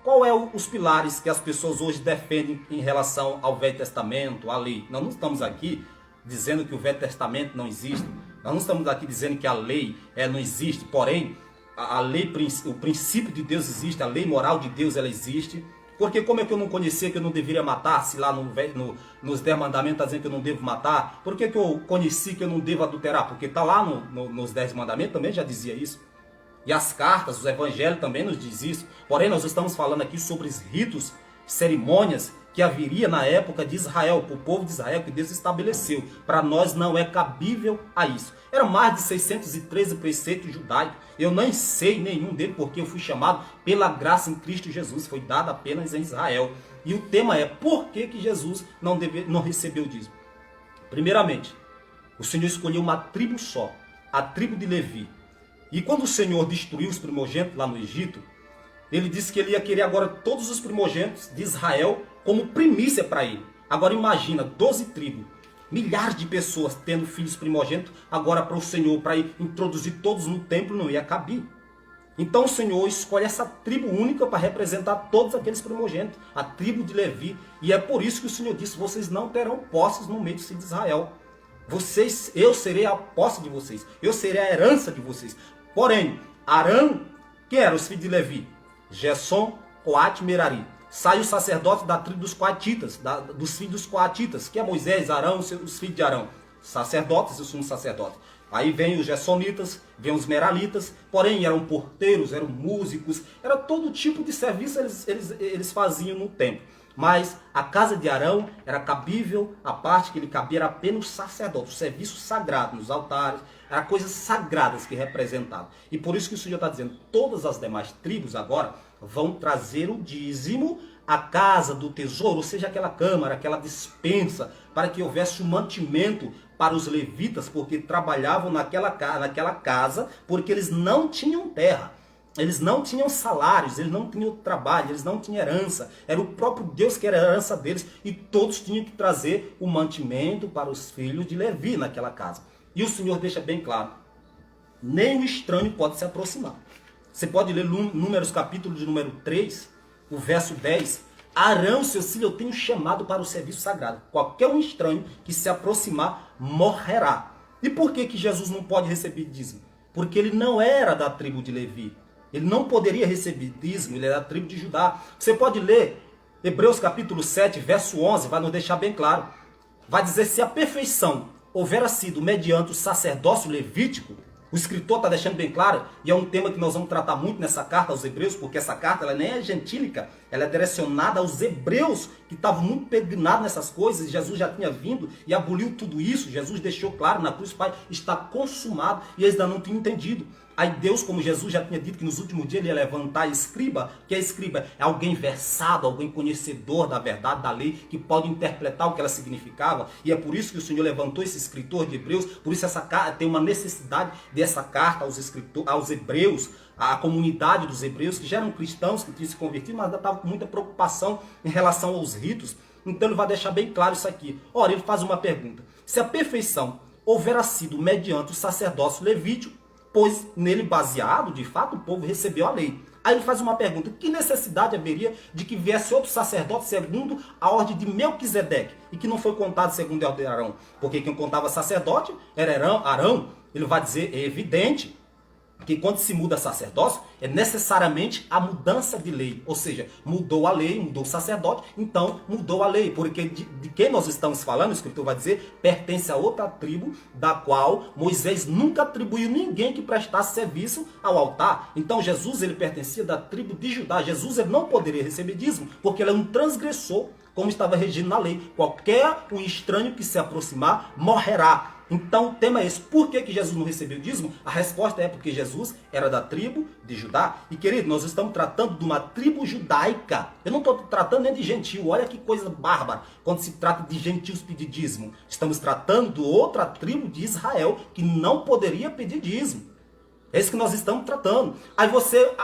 qual é os pilares que as pessoas hoje defendem em relação ao Velho Testamento, à lei? Nós não estamos aqui dizendo que o Velho Testamento não existe. Nós não estamos aqui dizendo que a lei não existe. Porém, a lei, o princípio de Deus existe, a lei moral de Deus ela existe. Porque como é que eu não conhecia que eu não deveria matar, se lá nos 10 mandamentos está dizendo que eu não devo matar? Por que eu conheci que eu não devo adulterar? Porque está lá nos 10 mandamentos também já dizia isso. E as cartas, os evangelhos também nos diz isso. Porém, nós estamos falando aqui sobre os ritos, cerimônias que haveria na época de Israel, para o povo de Israel, que Deus estabeleceu. Para nós não é cabível a isso. Eram mais de 613 preceitos judaicos. Eu nem sei nenhum deles, porque eu fui chamado pela graça em Cristo Jesus. Foi dado apenas em Israel. E o tema é, por que Jesus não recebeu o dízimo? Primeiramente, o Senhor escolheu uma tribo só, a tribo de Levi. E quando o Senhor destruiu os primogênitos lá no Egito, ele disse que ele ia querer agora todos os primogênitos de Israel como primícia para ele. Agora imagina, 12 tribos, milhares de pessoas tendo filhos primogênitos, agora para o Senhor, para introduzir todos no templo, não ia caber. Então o Senhor escolhe essa tribo única para representar todos aqueles primogênitos, a tribo de Levi. E é por isso que o Senhor disse, vocês não terão posses no meio de Israel. Eu serei a posse de vocês, eu serei a herança de vocês. Porém, Arão, quem eram os filhos de Levi? Gersom, Coate e Merari. Sai o sacerdote da tribo dos coatitas, dos filhos dos coatitas, que é Moisés, Arão, os filhos de Arão. Sacerdotes e o sumo sacerdote. Aí vem os gersonitas, vem os meralitas, porém eram porteiros, eram músicos, era todo tipo de serviço eles faziam no templo. Mas a casa de Arão era cabível, a parte que ele cabia era apenas o sacerdote, o serviço sagrado nos altares, eram coisas sagradas que representavam. E por isso que o Senhor está dizendo, todas as demais tribos agora vão trazer o dízimo à casa do tesouro, ou seja, aquela câmara, aquela despensa, para que houvesse um mantimento para os levitas, porque trabalhavam naquela casa, porque eles não tinham terra. Eles não tinham salários, eles não tinham trabalho, eles não tinham herança. Era o próprio Deus que era a herança deles. E todos tinham que trazer o mantimento para os filhos de Levi naquela casa. E o Senhor deixa bem claro, nem o estranho pode se aproximar. Você pode ler Números capítulo de número 3, o verso 10. Arão, seu filho, eu tenho chamado para o serviço sagrado. Qualquer um estranho que se aproximar, morrerá. E por que Jesus não pode receber dízimo? Porque ele não era da tribo de Levi. Ele não poderia receber dízimo, ele era da tribo de Judá. Você pode ler Hebreus capítulo 7, verso 11, vai nos deixar bem claro. Vai dizer, se a perfeição houvera sido mediante o sacerdócio levítico, o escritor está deixando bem claro, e é um tema que nós vamos tratar muito nessa carta aos Hebreus, porque essa carta ela nem é gentílica, ela é direcionada aos hebreus, que estavam muito peregrinados nessas coisas, e Jesus já tinha vindo e aboliu tudo isso. Jesus deixou claro na cruz, Pai, está consumado, e eles ainda não tinham entendido. Aí Deus, como Jesus já tinha dito que nos últimos dias ele ia levantar a escriba, que a escriba é alguém versado, alguém conhecedor da verdade, da lei, que pode interpretar o que ela significava. E é por isso que o Senhor levantou esse escritor de Hebreus, por isso essa carta tem uma necessidade dessa carta aos hebreus, à comunidade dos hebreus, que já eram cristãos, que tinham se convertido, mas ainda estavam com muita preocupação em relação aos ritos. Então ele vai deixar bem claro isso aqui. Ora, ele faz uma pergunta. Se a perfeição houvera sido mediante o sacerdócio levítico, pois nele baseado, de fato, o povo recebeu a lei. Aí ele faz uma pergunta, que necessidade haveria de que viesse outro sacerdote segundo a ordem de Melquisedeque, e que não foi contado segundo a ordem de Arão? Porque quem contava sacerdote era Arão. Ele vai dizer, é evidente, que quando se muda sacerdócio, é necessariamente a mudança de lei. Ou seja, mudou a lei, mudou o sacerdote, então mudou a lei. Porque de quem nós estamos falando, o escritor vai dizer, pertence a outra tribo, da qual Moisés nunca atribuiu ninguém que prestasse serviço ao altar. Então Jesus, ele pertencia da tribo de Judá. Jesus, ele não poderia receber dízimo, porque ele é um transgressor, como estava regido na lei. Qualquer um estranho que se aproximar, morrerá. Então o tema é esse. Por que Jesus não recebeu dízimo? A resposta é porque Jesus era da tribo de Judá. E querido, nós estamos tratando de uma tribo judaica. Eu não estou tratando nem de gentil. Olha que coisa bárbara quando se trata de gentios pedir dízimo. Estamos tratando de outra tribo de Israel que não poderia pedir dízimo. É isso que nós estamos tratando. Aí você...